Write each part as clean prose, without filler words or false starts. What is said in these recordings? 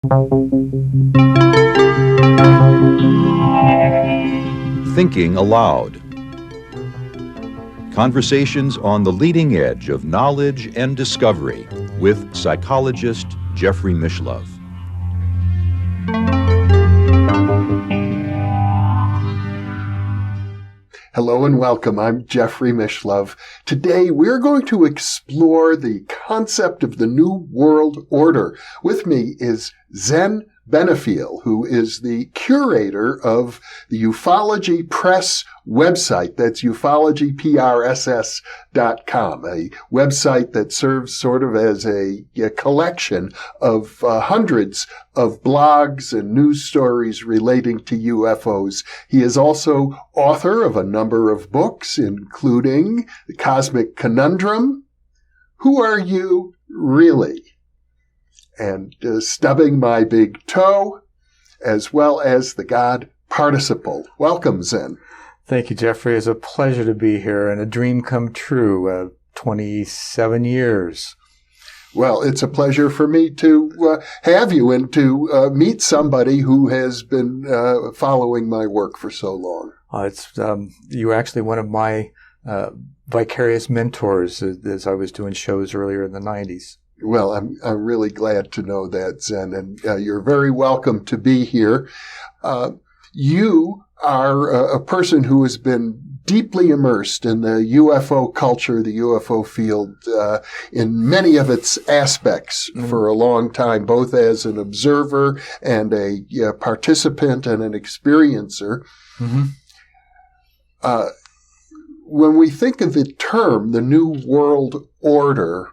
Thinking Aloud. Conversations on the leading edge of knowledge and discovery with psychologist Jeffrey Mishlove. Hello and welcome. I'm Jeffrey Mishlove. Today we're going to explore the concept of the New World Order. With me is Zen Benefiel, who is the curator of the UFOlogy Press website. That's ufologyprss.com, a website that serves sort of as a collection of hundreds of blogs and news stories relating to UFOs. He is also author of a number of books, including The Cosmic Conundrum, Who Are You Really? And Stubbing My Big Toe, as well as the God Participle. Welcome, Zen. Thank you, Jeffrey. It's a pleasure to be here and a dream come true. 27 years. Well, it's a pleasure for me to have you and to meet somebody who has been following my work for so long. You were actually one of my vicarious mentors as I was doing shows earlier in the 90s. Well, I'm really glad to know that, Zen, and you're very welcome to be here. You are a person who has been deeply immersed in the UFO culture, the UFO field, in many of its aspects for a long time, both as an observer and a participant and an experiencer. When we think of the term, the New World Order,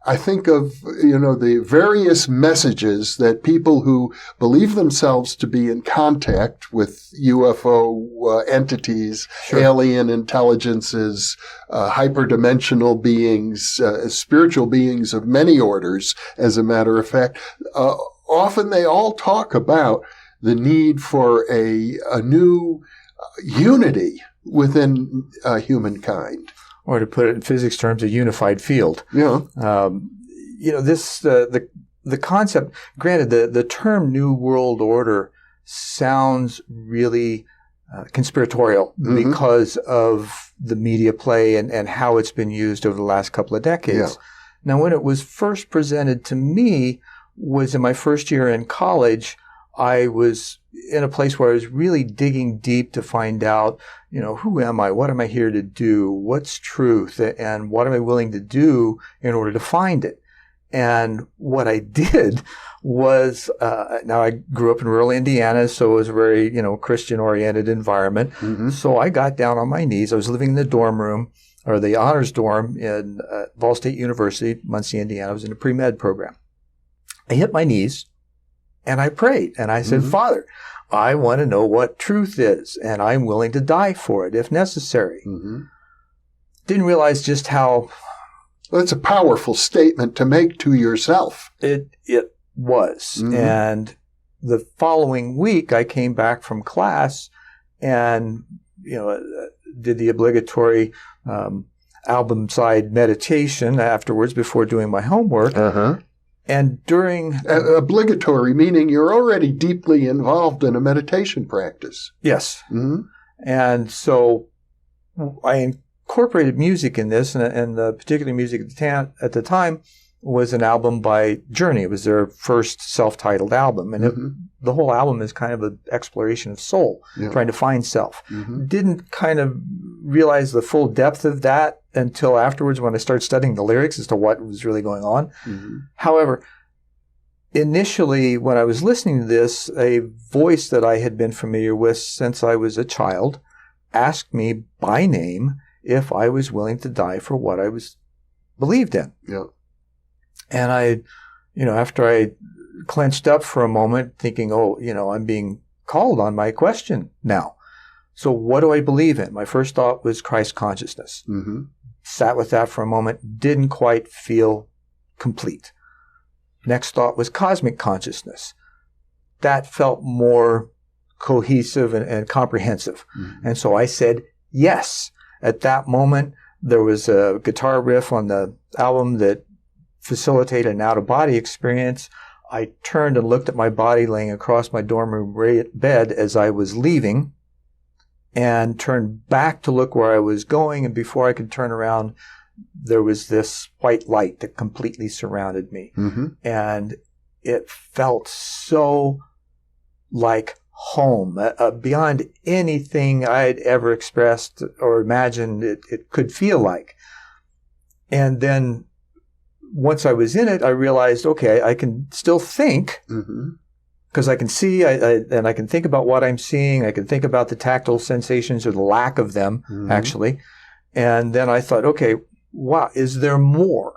I think of, the various messages that people who believe themselves to be in contact with UFO entities, sure, alien intelligences, hyperdimensional beings, spiritual beings of many orders, as a matter of fact, often they all talk about the need for a new unity within humankind. Or to put it in physics terms, a unified field. Yeah. The concept, granted, the term New World Order sounds really conspiratorial because of the media play and how it's been used over the last couple of decades. Yeah. Now, when it was first presented to me was in my first year in college. I was in a place where I was really digging deep to find out, who am I? What am I here to do? What's truth? And what am I willing to do in order to find it? And what I did was, now I grew up in rural Indiana, so it was a very, Christian-oriented environment. Mm-hmm. So I got down on my knees. I was living in the dorm room, or the honors dorm in Ball State University, Muncie, Indiana. I was in a pre-med program. I hit my knees. And I prayed, and I said, Father, I want to know what truth is, and I'm willing to die for it if necessary. Didn't realize just how... Well, that's a powerful statement to make to yourself. It was. And the following week, I came back from class and, did the obligatory album side meditation afterwards before doing my homework. And during... obligatory, meaning you're already deeply involved in a meditation practice. Yes. And so I incorporated music in this, and the particular music at the time was an album by Journey. It was their first self-titled album. And the whole album is kind of an exploration of soul, trying to find self. Didn't kind of realize the full depth of that until afterwards when I started studying the lyrics as to what was really going on. However, initially when I was listening to this, a voice that I had been familiar with since I was a child asked me by name if I was willing to die for what I was believed in. And I, after I clenched up for a moment thinking, I'm being called on my question now. So what do I believe in? My first thought was Christ consciousness. Sat with that for a moment, didn't quite feel complete. Next thought was cosmic consciousness. That felt more cohesive and comprehensive. And so I said yes. At that moment, there was a guitar riff on the album that facilitated an out-of-body experience. I turned and looked at my body laying across my dorm room bed as I was leaving, and turned back to look where I was going. And before I could turn around, there was this white light that completely surrounded me. Mm-hmm. And it felt so like home, beyond anything I'd ever expressed or imagined it could feel like. And then once I was in it, I realized, okay, I can still think, because I can see, and I can think about what I'm seeing. I can think about the tactile sensations or the lack of them, actually. And then I thought, okay, wow, is there more?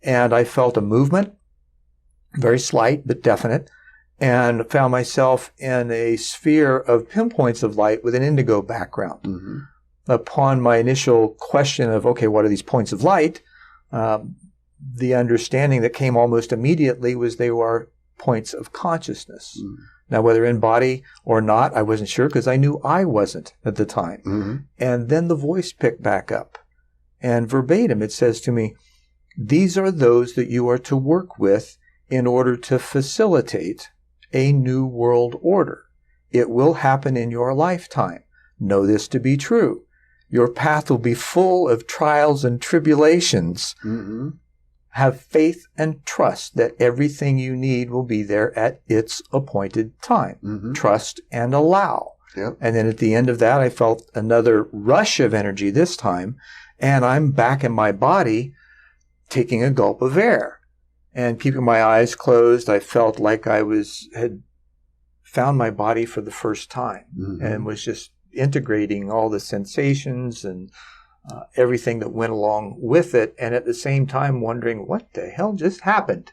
And I felt a movement, very slight but definite, and found myself in a sphere of pinpoints of light with an indigo background. Upon my initial question of, okay, what are these points of light? The understanding that came almost immediately was they were points of consciousness. Now, whether in body or not, I wasn't sure, because I knew I wasn't at the time. And then the voice picked back up. And verbatim, it says to me, these are those that you are to work with in order to facilitate a new world order. It will happen in your lifetime. Know this to be true. Your path will be full of trials and tribulations. Have faith and trust that everything you need will be there at its appointed time. Trust and allow. And then at the end of that, I felt another rush of energy this time, and I'm back in my body taking a gulp of air. And keeping my eyes closed, I felt like I had found my body for the first time, and was just integrating all the sensations and everything that went along with it, and at the same time wondering, what the hell just happened?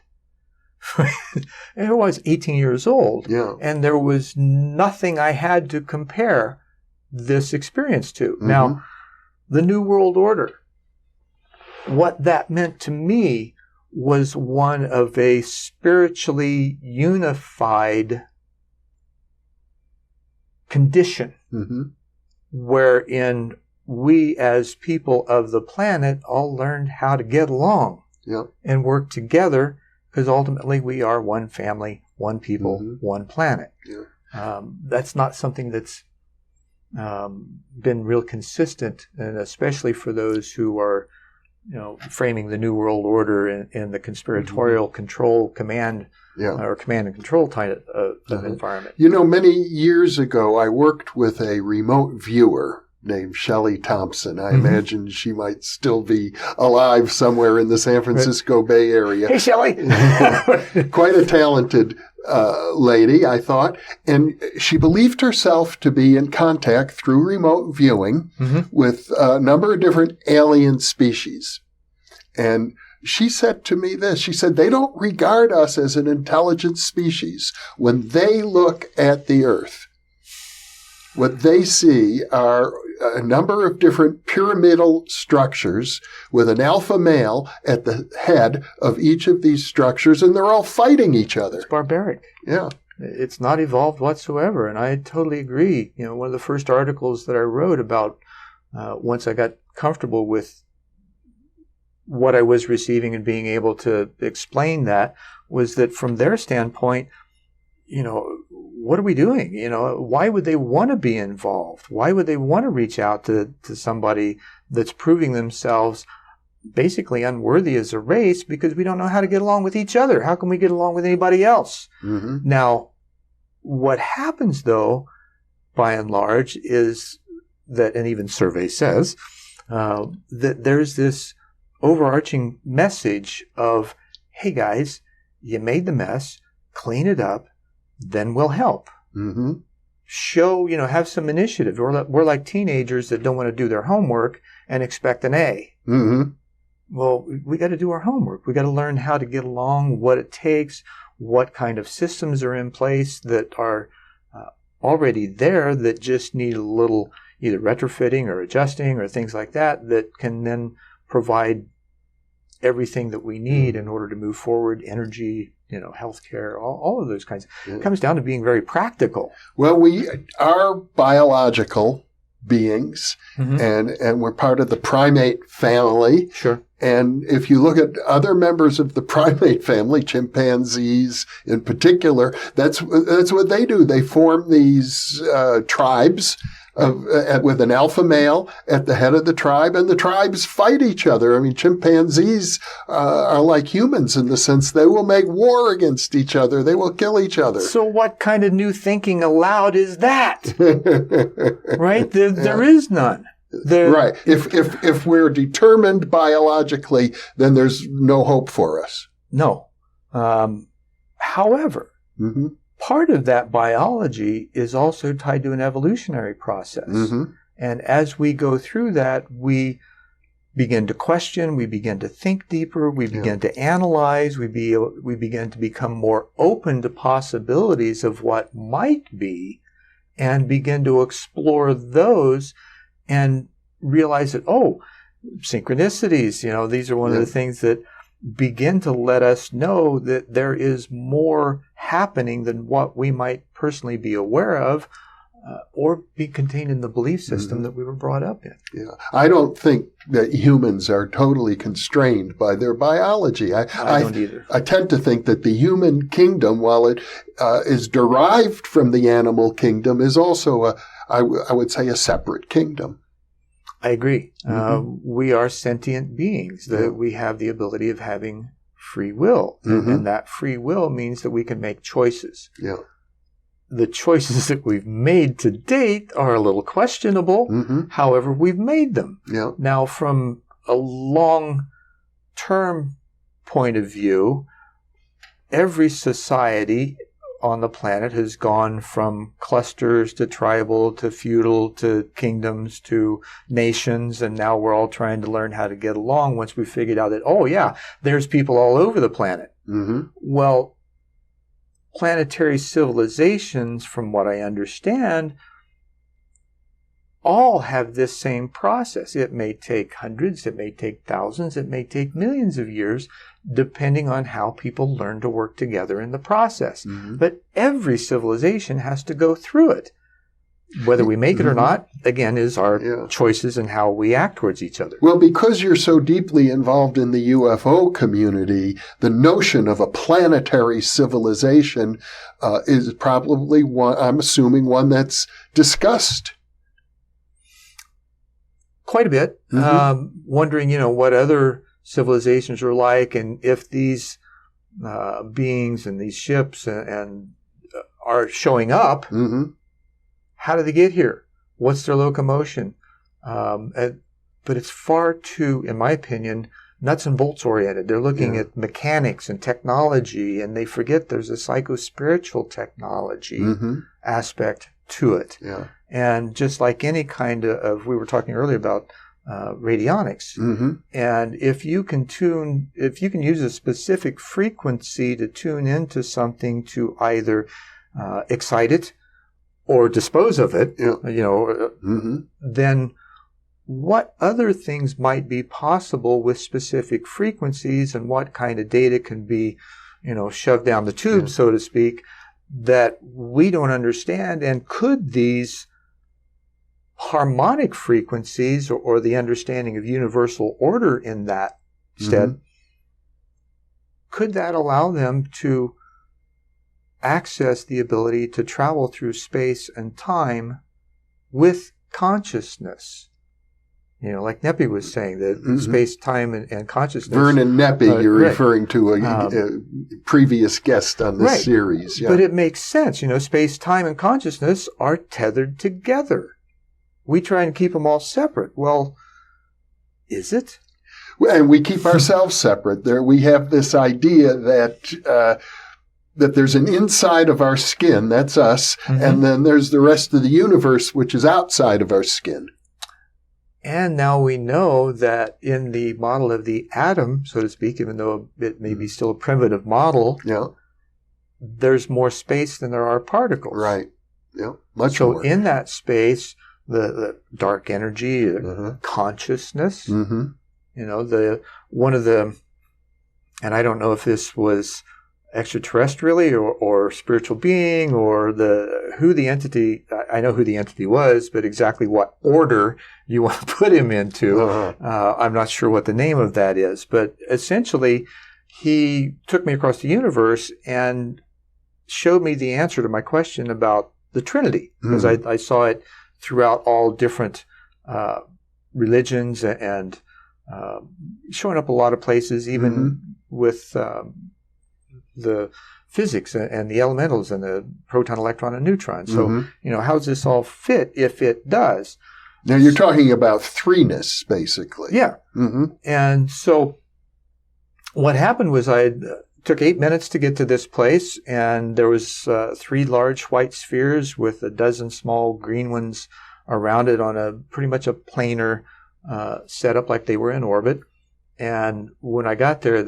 And I was 18 years old, and there was nothing I had to compare this experience to. Now, the New World Order, what that meant to me was one of a spiritually unified condition, wherein we as people of the planet all learned how to get along and work together, because ultimately we are one family, one people, one planet. That's not something that's been real consistent, and especially for those who are framing the New World Order in the conspiratorial control command or command and control type of environment. Many years ago, I worked with a remote viewer named Shelley Thompson. I imagine she might still be alive somewhere in the San Francisco Bay Area. Hey, Shelley! Quite a talented lady, I thought. And she believed herself to be in contact through remote viewing with a number of different alien species. And she said to me this, she said, they don't regard us as an intelligent species when they look at the Earth. What they see are a number of different pyramidal structures with an alpha male at the head of each of these structures, and they're all fighting each other. It's barbaric. It's not evolved whatsoever, and I totally agree. One of the first articles that I wrote about once I got comfortable with what I was receiving and being able to explain that was that from their standpoint, what are we doing? Why would they want to be involved? Why would they want to reach out to somebody that's proving themselves basically unworthy as a race because we don't know how to get along with each other? How can we get along with anybody else? Now, what happens, though, by and large, is that, and even survey says, that there's this overarching message of, hey, guys, you made the mess, clean it up, then we'll help. Show, have some initiative. We're like teenagers that don't want to do their homework and expect an A. Well, we got to do our homework. We got to learn how to get along, what it takes, what kind of systems are in place that are already there that just need a little either retrofitting or adjusting or things like that can then provide everything that we need in order to move forward, energy, healthcare, all of those kinds. It comes down to being very practical. Well, we are biological beings, and we're part of the primate family. Sure. And if you look at other members of the primate family, chimpanzees in particular, that's what they do. They form these tribes with an alpha male at the head of the tribe, and the tribes fight each other. I mean, chimpanzees are like humans in the sense they will make war against each other. They will kill each other. So what kind of new thinking allowed is that? Right? There is none. Right. If we're determined biologically, then there's no hope for us. No. However, part of that biology is also tied to an evolutionary process. And as we go through that, we begin to question, we begin to think deeper, we begin to analyze, we begin to become more open to possibilities of what might be, and begin to explore those and realize that, synchronicities, these are one of the things that begin to let us know that there is more happening than what we might personally be aware of or be contained in the belief system that we were brought up in. Yeah, I don't think that humans are totally constrained by their biology. I don't either. I tend to think that the human kingdom, while it is derived from the animal kingdom, is also I would say a separate kingdom. I agree. We are sentient beings. That we have the ability of having free will. And that free will means that we can make choices. Yeah. The choices that we've made to date are a little questionable. However, we've made them. Yeah. Now, from a long-term point of view, every society on the planet has gone from clusters to tribal to feudal to kingdoms to nations, and now we're all trying to learn how to get along once we figured out that, there's people all over the planet. Well, planetary civilizations, from what I understand, all have this same process. It may take hundreds, it may take thousands, it may take millions of years, depending on how people learn to work together in the process. But every civilization has to go through it. Whether we make it or not, again, is our choices and how we act towards each other. Well, because you're so deeply involved in the UFO community, the notion of a planetary civilization is probably one, I'm assuming, one that's discussed. Quite a bit. Wondering, what other civilizations are like, and if these beings and these ships and are showing up, how do they get here? What's their locomotion? But it's far too, in my opinion, nuts and bolts oriented. They're looking at mechanics and technology, and they forget there's a psycho-spiritual technology aspect to it. Yeah. And just like any kind of, we were talking earlier about radionics. And if you can use a specific frequency to tune into something to either excite it or dispose of it, then what other things might be possible with specific frequencies, and what kind of data can be, shoved down the tube, so to speak, that we don't understand? And could these harmonic frequencies or the understanding of universal order in that stead, could that allow them to access the ability to travel through space and time with consciousness? Like Neppy was saying, that space, time, and consciousness. Vernon Neppy, you're referring to a previous guest on this series. Yeah. But it makes sense. Space, time, and consciousness are tethered together. We try and keep them all separate. Well, is it? And we keep ourselves separate. We have this idea that there's an inside of our skin, that's us, and then there's the rest of the universe, which is outside of our skin. And now we know that in the model of the atom, so to speak, even though it may be still a primitive model, there's more space than there are particles. Right. Yeah. Much more. So in that space, the dark energy, the consciousness, one of the, and I don't know if this was extraterrestrially or spiritual being or who the entity, I know who the entity was, but exactly what order you want to put him into, I'm not sure what the name of that is. But essentially, he took me across the universe and showed me the answer to my question about the Trinity, because I saw it throughout all different religions and showing up a lot of places, even with the physics and the elementals and the proton, electron, and neutron. So, how does this all fit if it does? Now, you're talking about threeness, basically. Yeah. And so what happened was I took 8 minutes to get to this place, and there was 3 large white spheres with a dozen small green ones around it on a pretty much a planar setup, like they were in orbit. And when I got there,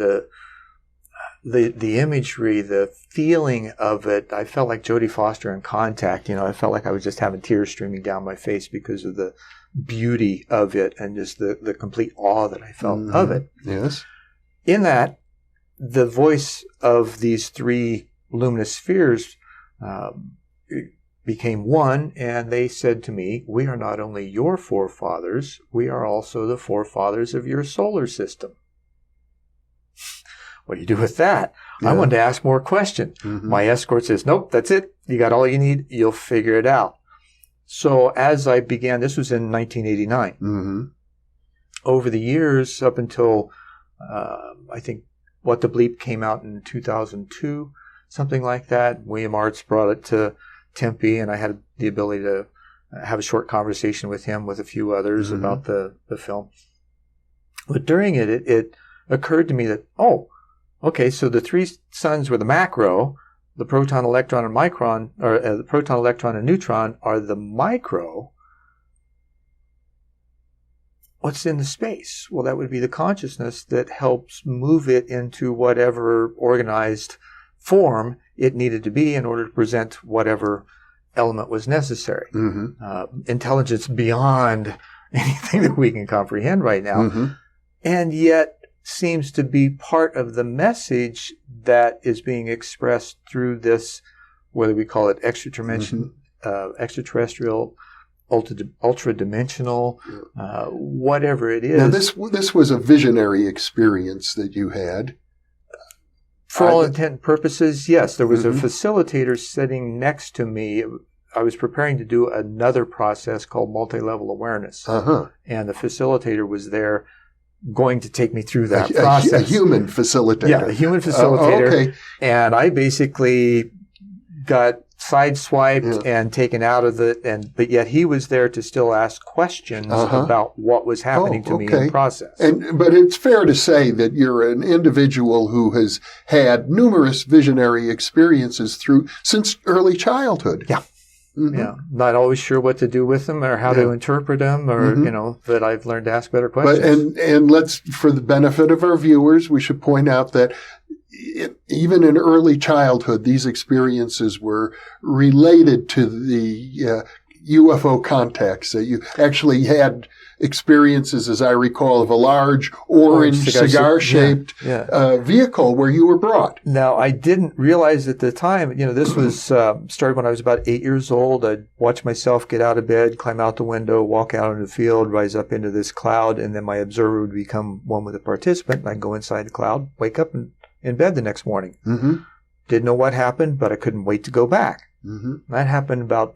the imagery, the feeling of it, I felt like Jodie Foster in Contact. I felt like I was just having tears streaming down my face because of the beauty of it and just the complete awe that I felt of it. Yes. In that, the voice of these 3 luminous spheres became one, and they said to me, "We are not only your forefathers, we are also the forefathers of your solar system." What do you do with that? Yeah. I wanted to ask more questions. My escort says, "Nope, that's it. You got all you need. You'll figure it out." So as I began, this was in 1989. Over the years, up until I think What the Bleep came out in 2002, something like that. William Arts brought it to Tempe, and I had the ability to have a short conversation with him with a few others about the film. But during it occurred to me that, okay, so the 3 suns were the macro, the proton, electron, and micron, or the proton, electron, and neutron are the micro. What's in the space? Well, that would be the consciousness that helps move it into whatever organized form it needed to be in order to present whatever element was necessary. Intelligence beyond anything that we can comprehend right now. And yet seems to be part of the message that is being expressed through this, whether we call it extraterrestrial, ultra-dimensional, whatever it is. Now, this was a visionary experience that you had. For all intent and purposes, yes. There was a facilitator sitting next to me. I was preparing to do another process called multi-level awareness. And the facilitator was there going to take me through that process. A human facilitator. Yeah, a human facilitator. Okay. And I basically got sideswiped and taken out of it, but yet he was there to still ask questions about what was happening to me in the process. But it's fair to say that you're an individual who has had numerous visionary experiences since early childhood. Yeah. Yeah, not always sure what to do with them or how to interpret them, or but I've learned to ask better questions. And let's, for the benefit of our viewers, we should point out that even in early childhood, these experiences were related to the UFO contacts. That you actually had experiences, as I recall, of a large orange cigar-shaped vehicle where you were brought. Now, I didn't realize at the time, this was started when I was about 8 years old. I'd watch myself get out of bed, climb out the window, walk out into the field, rise up into this cloud, and then my observer would become one with the participant, and I'd go inside the cloud, wake up in bed the next morning. Didn't know what happened, but I couldn't wait to go back. That happened about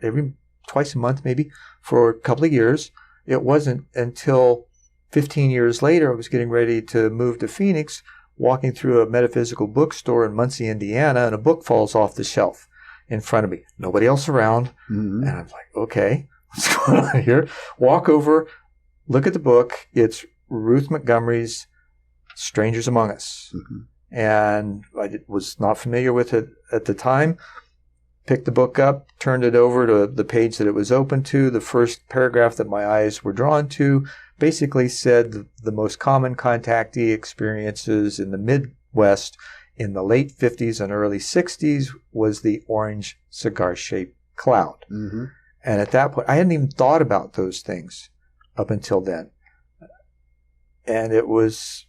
twice a month, maybe, for a couple of years. It wasn't until 15 years later, I was getting ready to move to Phoenix, walking through a metaphysical bookstore in Muncie, Indiana, and a book falls off the shelf in front of me. Nobody else around. And I'm like, okay, what's going on here? Walk over, look at the book. It's Ruth Montgomery's Strangers Among Us. And I was not familiar with it at the time. Picked the book up, turned it over to the page that it was open to. The first paragraph that my eyes were drawn to basically said the most common contactee experiences in the Midwest in the late 50s and early 60s was the orange cigar-shaped cloud. And at that point, I hadn't even thought about those things up until then. And it was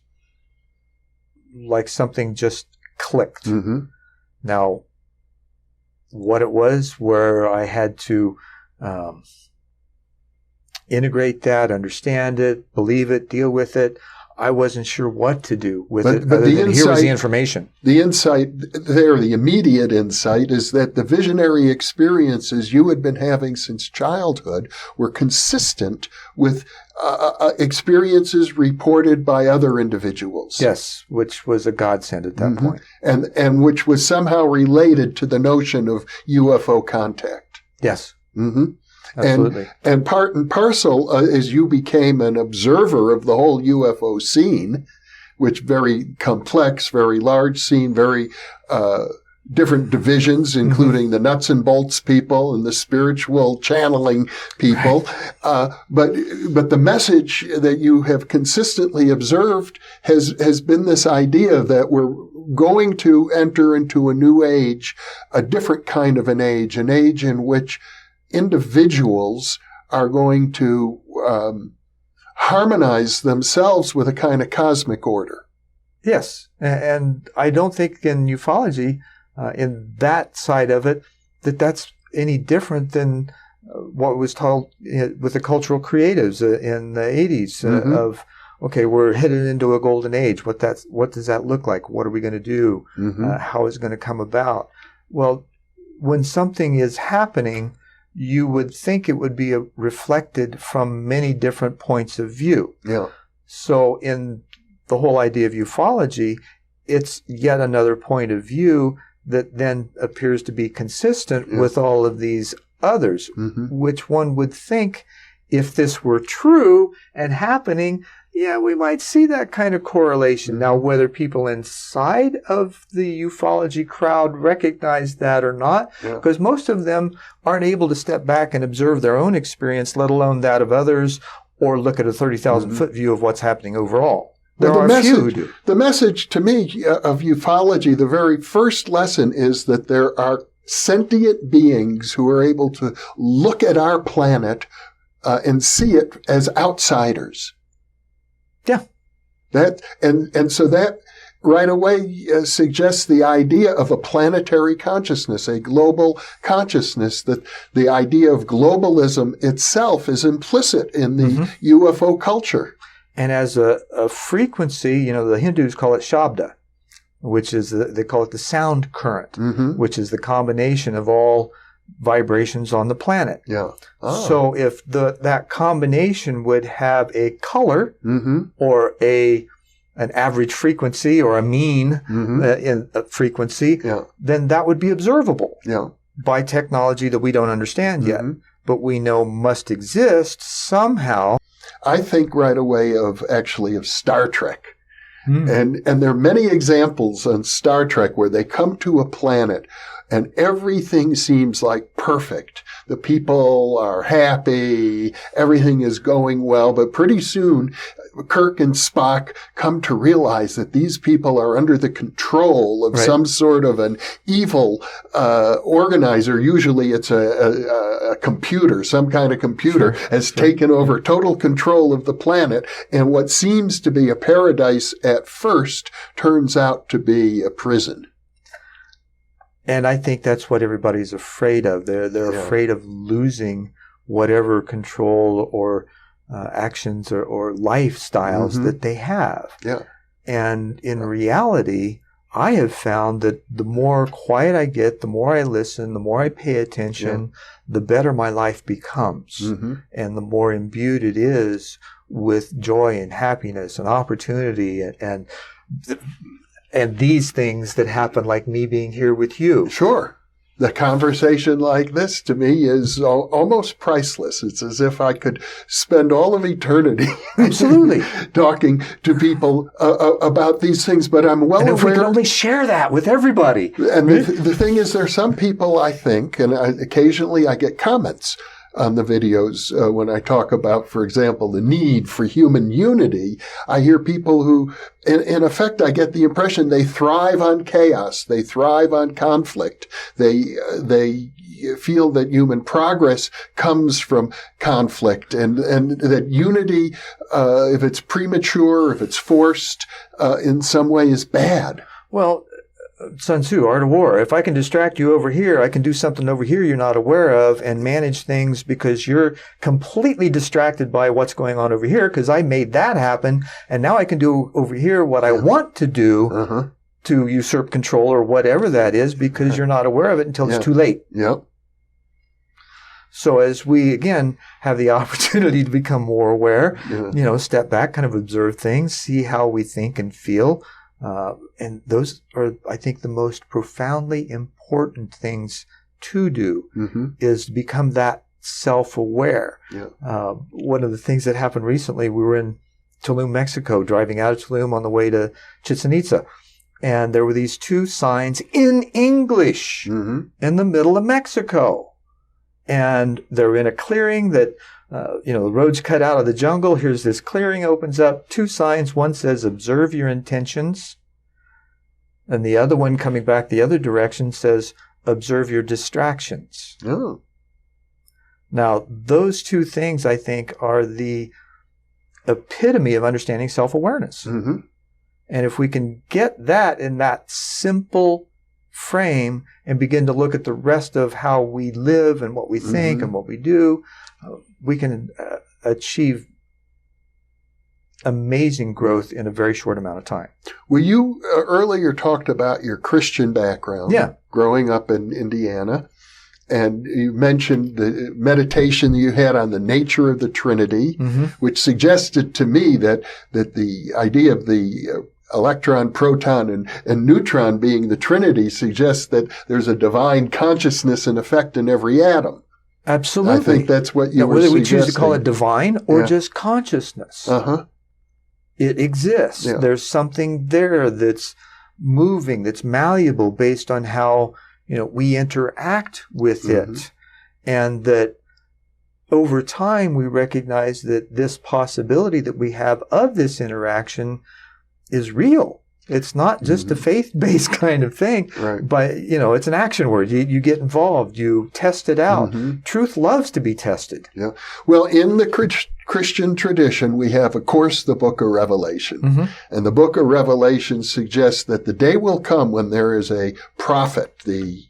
like something just clicked. Now, what it was, where I had to integrate that, understand it, believe it, deal with it, I wasn't sure what to do with it, other than here was the information. The insight there, the immediate insight, is that the visionary experiences you had been having since childhood were consistent with experiences reported by other individuals. Yes, which was a godsend at that point. And which was somehow related to the notion of UFO contact. Yes. Mm-hmm. Absolutely. And part and parcel, as you became an observer of the whole UFO scene, which very complex, very large scene, very different divisions, including the nuts and bolts people and the spiritual channeling people. But the message that you have consistently observed has been this idea that we're going to enter into a new age, a different kind of an age in which individuals are going to harmonize themselves with a kind of cosmic order. Yes. And I don't think in ufology, in that side of it, that's any different than what was told with the cultural creatives in the 80s of, okay, we're headed into a golden age. What does that look like? What are we going to do? How is it going to come about? Well, when something is happening, you would think it would be reflected from many different points of view. Yeah. So in the whole idea of ufology, it's yet another point of view that then appears to be consistent with all of these others, which one would think, if this were true and happening, yeah, we might see that kind of correlation. Now, whether people inside of the ufology crowd recognize that or not, because most of them aren't able to step back and observe their own experience, let alone that of others, or look at a 30,000-foot view of what's happening overall. There are a few who do. The message to me of ufology, the very first lesson, is that there are sentient beings who are able to look at our planet and see it as outsiders. Yeah. And so that right away suggests the idea of a planetary consciousness, a global consciousness, that the idea of globalism itself is implicit in the UFO culture. And as a frequency, the Hindus call it Shabda, which is, they call it the sound current, which is the combination of all vibrations on the planet. Yeah. Oh. So if that combination would have a color or an average frequency or a mean in a frequency, then that would be observable by technology that we don't understand yet, but we know must exist somehow. I think right away of Star Trek. And there are many examples on Star Trek where they come to a planet and everything seems like perfect. The people are happy, everything is going well, but pretty soon Kirk and Spock come to realize that these people are under the control of some sort of an evil organizer. Usually it's a computer, some kind of computer has taken over total control of the planet, and what seems to be a paradise at first turns out to be a prison. And I think that's what everybody's afraid of. They're afraid of losing whatever control or actions or lifestyles that they have. Yeah. And in reality, I have found that the more quiet I get, the more I listen, the more I pay attention, the better my life becomes. And the more imbued it is with joy and happiness and opportunity and these things that happen, like me being here with you. Sure. The conversation like this to me is almost priceless. It's as if I could spend all of eternity absolutely talking to people about these things, but I'm well aware. And if we could only share that with everybody. And the thing is, there are some people, I think, and occasionally I get comments on the videos when I talk about, for example, the need for human unity. I hear people who, in effect, I get the impression they thrive on chaos. They thrive on conflict. They feel that human progress comes from conflict, and that unity, if it's premature, if it's forced, in some way is bad. Well, Sun Tzu, Art of War. If I can distract you over here, I can do something over here you're not aware of and manage things because you're completely distracted by what's going on over here because I made that happen. And now I can do over here what I want to do to usurp control or whatever that is because you're not aware of it until it's too late. Yep. So as we, again, have the opportunity to become more aware, step back, kind of observe things, see how we think and feel. And those are, I think, the most profoundly important things to do is to become that self-aware. Yeah. One of the things that happened recently, we were in Tulum, Mexico, driving out of Tulum on the way to Chichen Itza. And there were these two signs in English in the middle of Mexico. And they're in a clearing that, the road's cut out of the jungle. Here's this clearing, opens up, two signs. One says, observe your intentions. And the other one coming back the other direction says, observe your distractions. Oh. Now, those two things, I think, are the epitome of understanding self-awareness. And if we can get that in that simple frame and begin to look at the rest of how we live and what we think and what we do, we can achieve amazing growth in a very short amount of time. Well, you earlier talked about your Christian background, growing up in Indiana, and you mentioned the meditation you had on the nature of the Trinity, which suggested to me that the idea of the electron, proton, and neutron being the Trinity suggests that there's a divine consciousness and effect in every atom. Absolutely. I think that's what you were whether suggesting. we choose to call it divine or just consciousness, it exists. Yeah. There's something there that's moving, that's malleable based on how we interact with it, and that over time we recognize that this possibility that we have of this interaction is real. It's not just a faith-based kind of thing, but, it's an action word. You get involved. You test it out. Truth loves to be tested. Yeah. Well, in the Christian tradition, we have, of course, the book of Revelation. And the book of Revelation suggests that the day will come when there is a prophet, the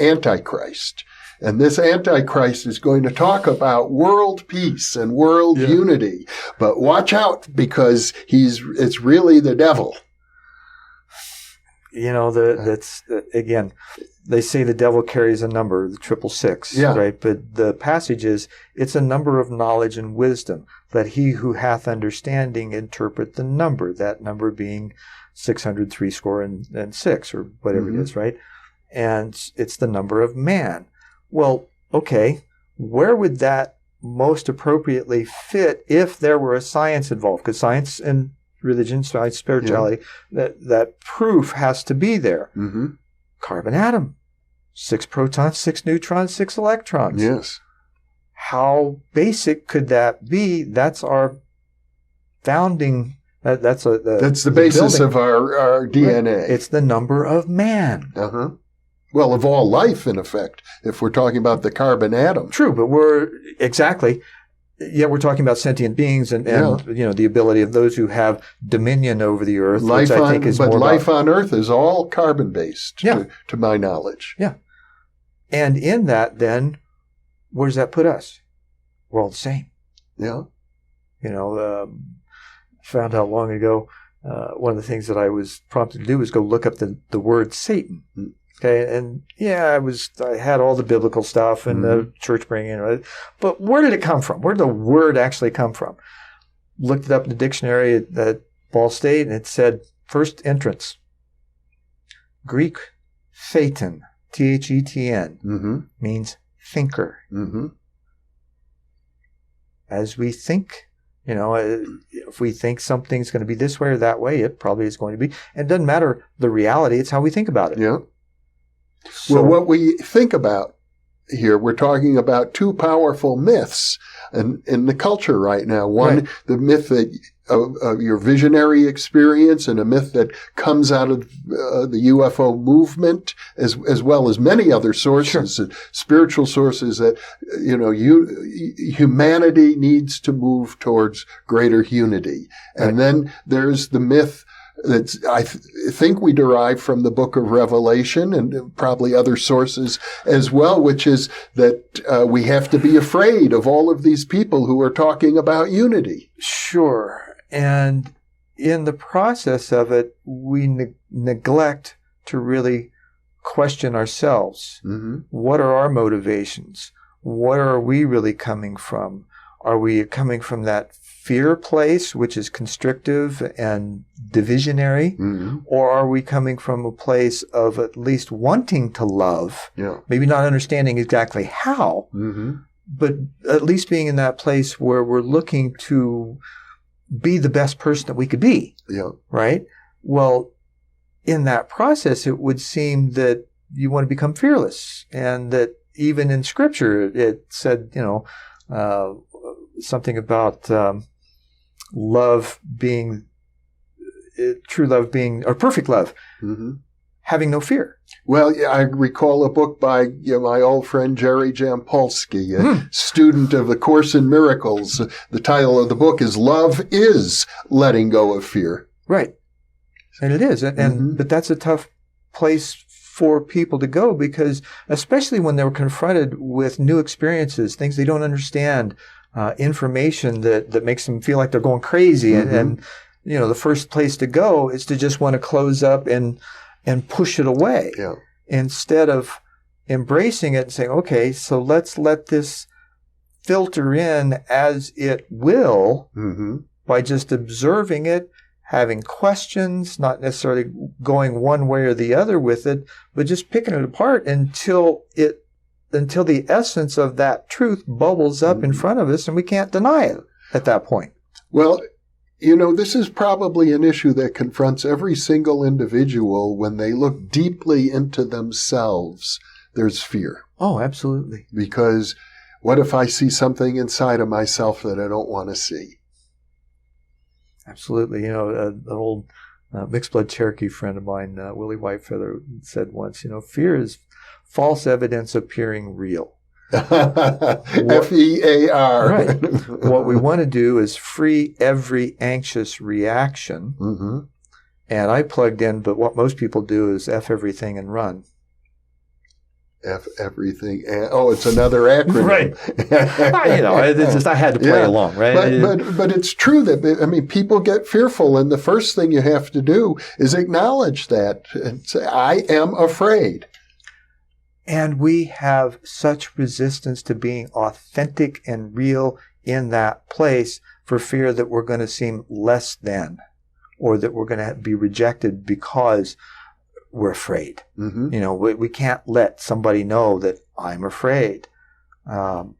Antichrist. And this Antichrist is going to talk about world peace and world unity. But watch out, because it's really the devil. That's again, they say the devil carries a number, the 666, right? But the passage is, it's a number of knowledge and wisdom. Let he who hath understanding interpret the number, that number being 666 or whatever it is, right? And it's the number of man. Well, okay, where would that most appropriately fit if there were a science involved? Because science and religion, science, spirituality, that proof has to be there. Carbon atom, 6 protons, 6 neutrons, 6 electrons. Yes. How basic could that be? That's our founding. That's the basis of our DNA. Right. It's the number of man. Well, of all life, in effect, if we're talking about the carbon atom. True, but we're talking about sentient beings and the ability of those who have dominion over the earth, which I think is more about. But life on Earth is all carbon-based, to my knowledge. Yeah. And in that, then, where does that put us? We're all the same. Yeah. Found out long ago, one of the things that I was prompted to do was go look up the word Satan. Okay, and I had all the biblical stuff and the church bringing in, but where did it come from? Where did the word actually come from? Looked it up in the dictionary at Ball State, and it said first entrance, Greek phaeton, Thetn, means thinker. As we think, if we think something's going to be this way or that way, it probably is going to be. And it doesn't matter the reality; it's how we think about it. Yeah. Well, what we think about here, we're talking about two powerful myths in the culture right now. One, the myth of your visionary experience, and a myth that comes out of the UFO movement, as well as many other sources, spiritual sources that, humanity needs to move towards greater unity. And then there's the myth that I think we derive from the book of Revelation and probably other sources as well, which is that we have to be afraid of all of these people who are talking about unity. Sure. And in the process of it, we neglect to really question ourselves. Mm-hmm. What are our motivations? What are we really coming from? Are we coming from that fear place, which is constrictive and divisionary? Mm-hmm. Or are we coming from a place of at least wanting to love, Yeah. maybe not understanding exactly how, Mm-hmm. but at least being in that place where we're looking to be the best person that we could be, Yeah. right? Well, in that process, it would seem that you want to become fearless, and that even in Scripture, it said, something about love being, true love being, or perfect love, Mm-hmm. having no fear. Well, yeah, I recall a book by my old friend Jerry Jampolsky, a student of the Course in Miracles. The title of the book is "Love is Letting Go of Fear." Right. And it is. And but that's a tough place for people to go, because especially when they're confronted with new experiences, things they don't understand, information that makes them feel like they're going crazy. And the first place to go is to just want to close up and push it away, instead of embracing it and saying, okay, so let's let this filter in as it will, by just observing it, having questions, not necessarily going one way or the other with it, but just picking it apart until the essence of that truth bubbles up in front of us and we can't deny it at that point. Well, this is probably an issue that confronts every single individual when they look deeply into themselves. There's fear. Oh, absolutely. Because what if I see something inside of myself that I don't want to see? Absolutely. An old mixed blood Cherokee friend of mine, Willie Whitefeather, said once, fear is false evidence appearing real. FEAR. Right. What we want to do is free every anxious reaction. And I plugged in, but what most people do is F everything and run. F everything. It's another acronym. Right. I had to play along, right? But it's true that, people get fearful, and the first thing you have to do is acknowledge that and say, I am afraid. And we have such resistance to being authentic and real in that place for fear that we're going to seem less than, or that we're going to be rejected because we're afraid. We can't let somebody know that I'm afraid. And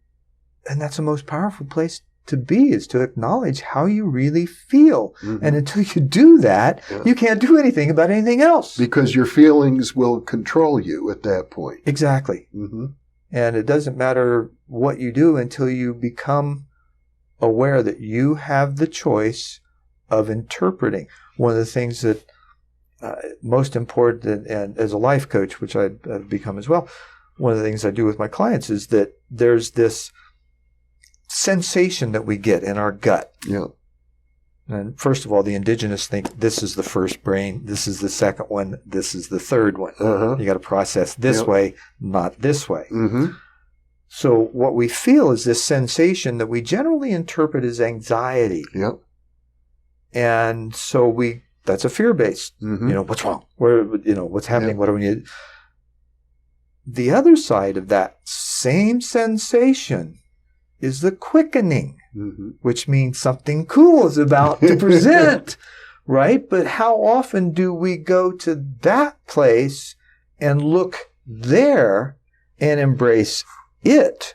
that's the most powerful place to be, is to acknowledge how you really feel. And until you do that, you can't do anything about anything else. Because your feelings will control you at that point. Exactly. And it doesn't matter what you do until you become aware that you have the choice of interpreting. One of the things that most important, and as a life coach, which I've become as well, one of the things I do with my clients is that there's this sensation that we get in our gut. And first of all, the indigenous think this is the first brain, this is the second one, this is the third one. You got to process this way, not this way. So what we feel is this sensation that we generally interpret as anxiety. And so that's a fear-based. What's wrong? What's happening? What do we need? The other side of that same sensation is the quickening, which means something cool is about to present, right? But how often do we go to that place and look there and embrace it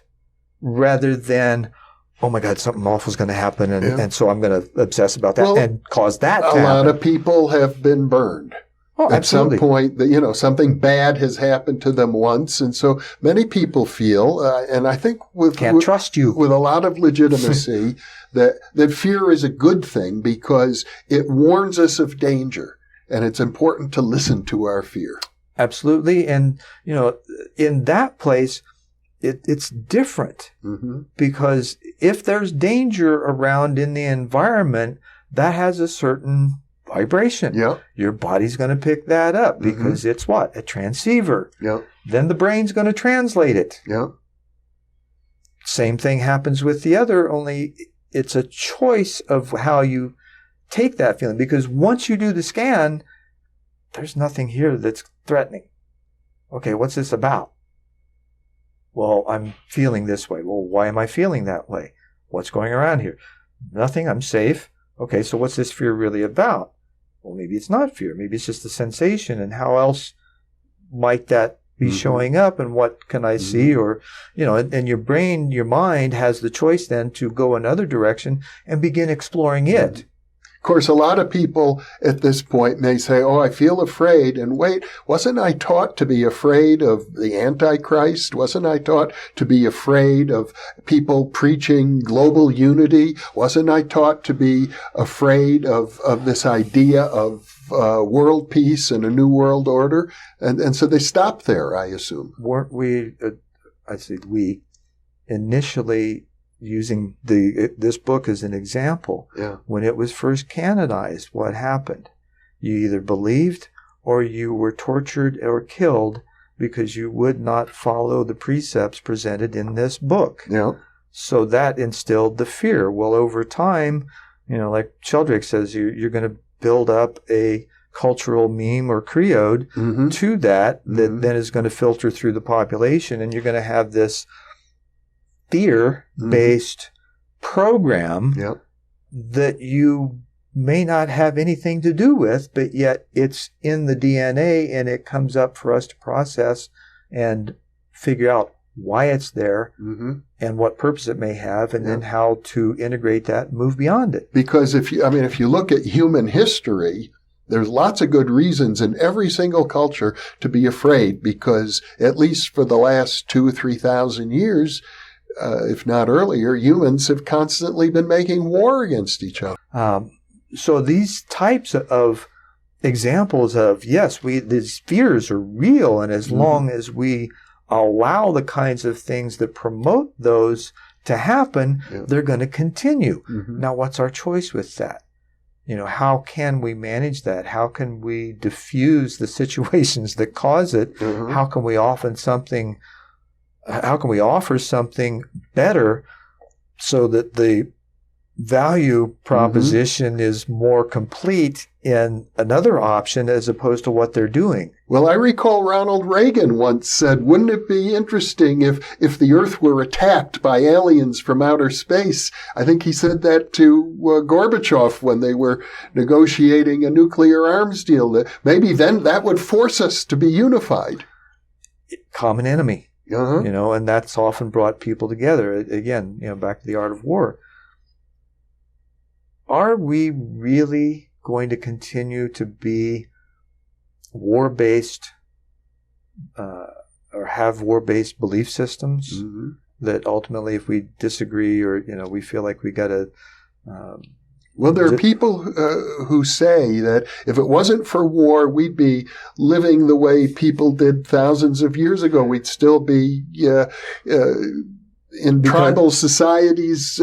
rather than, oh my God, something awful is going to happen, and so I'm going to obsess about that and cause that to happen. A lot of people have been burned. Oh, At absolutely. some point, something bad has happened to them once, and so many people feel, and I think Can't trust you. with a lot of legitimacy, that fear is a good thing because it warns us of danger, and it's important to listen to our fear. Absolutely, and in that place, it's different because if there's danger around in the environment, that has a certain vibration. Yeah. Your body's going to pick that up because it's what? A transceiver. Yeah. Then the brain's going to translate it. Yeah. Same thing happens with the other, only it's a choice of how you take that feeling. Because once you do the scan, there's nothing here that's threatening. Okay, what's this about? Well, I'm feeling this way. Well, why am I feeling that way? What's going around here? Nothing, I'm safe. Okay, so what's this fear really about? Well, maybe it's not fear. Maybe it's just a sensation. And how else might that be showing up? And what can I see? Or, and your brain, your mind has the choice then to go another direction and begin exploring it. Of course, a lot of people at this point may say, oh, I feel afraid. And wait, wasn't I taught to be afraid of the Antichrist? Wasn't I taught to be afraid of people preaching global unity? Wasn't I taught to be afraid of this idea of world peace and a new world order? And so they stopped there, I assume. Weren't we, we initially using this book as an example. Yeah. When it was first canonized, what happened? You either believed or you were tortured or killed because you would not follow the precepts presented in this book. Yeah. So that instilled the fear. Well, over time, like Sheldrake says, you're going to build up a cultural meme or creed to that then is going to filter through the population, and you're going to have this fear-based program that you may not have anything to do with, but yet it's in the DNA and it comes up for us to process and figure out why it's there and what purpose it may have, and then how to integrate that and move beyond it. Because if you look at human history, there's lots of good reasons in every single culture to be afraid, because at least for the last 2,000 or 3,000 years, if not earlier, humans have constantly been making war against each other. So these types of examples of, yes, these fears are real, and as long as we allow the kinds of things that promote those to happen, they're going to continue. Now, what's our choice with that? How can we manage that? How can we diffuse the situations that cause it? How can we offer something better so that the value proposition is more complete in another option as opposed to what they're doing? Well, I recall Ronald Reagan once said, wouldn't it be interesting if the Earth were attacked by aliens from outer space? I think he said that to Gorbachev when they were negotiating a nuclear arms deal. That maybe then that would force us to be unified. Common enemy. And that's often brought people together. Again, back to the art of war. Are we really going to continue to be war-based or have war-based belief systems that ultimately, if we disagree or, we feel like we got to... Well, there are people who say that if it wasn't for war, we'd be living the way people did thousands of years ago. We'd still be in tribal societies,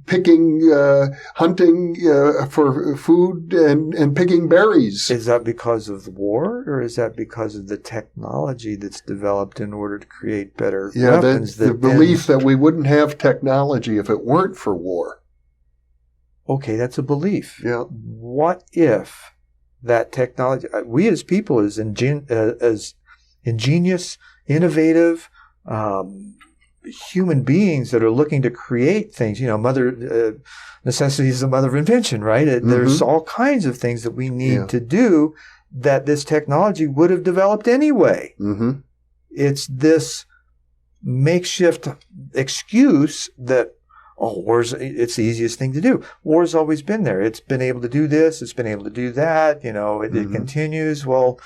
hunting for food and picking berries. Is that because of the war, or is that because of the technology that's developed in order to create better weapons? The belief that we wouldn't have technology if it weren't for war. Okay, that's a belief. Yeah. What if that technology, we as people, as ingenious, innovative, human beings that are looking to create things, necessity is the mother of invention, right? There's all kinds of things that we need to do that this technology would have developed anyway. It's this makeshift excuse that, it's the easiest thing to do. War's always been there. It's been able to do this. It's been able to do that. It continues. Well,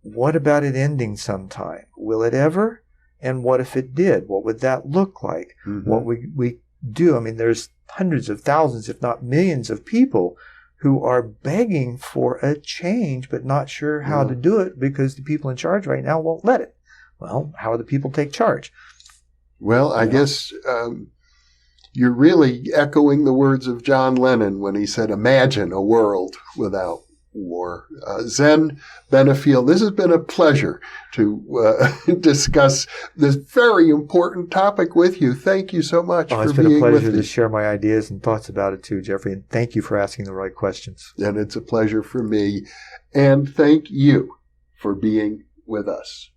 what about it ending sometime? Will it ever? And what if it did? What would that look like? What we do? There's hundreds of thousands, if not millions of people who are begging for a change, but not sure how to do it because the people in charge right now won't let it. Well, how do the people take charge? Well, I guess you're really echoing the words of John Lennon when he said, imagine a world without war. Zen Benefiel, this has been a pleasure to discuss this very important topic with you. Thank you so much for being with me. It's been a pleasure to share my ideas and thoughts about it too, Jeffrey, and thank you for asking the right questions. And it's a pleasure for me. And thank you for being with us.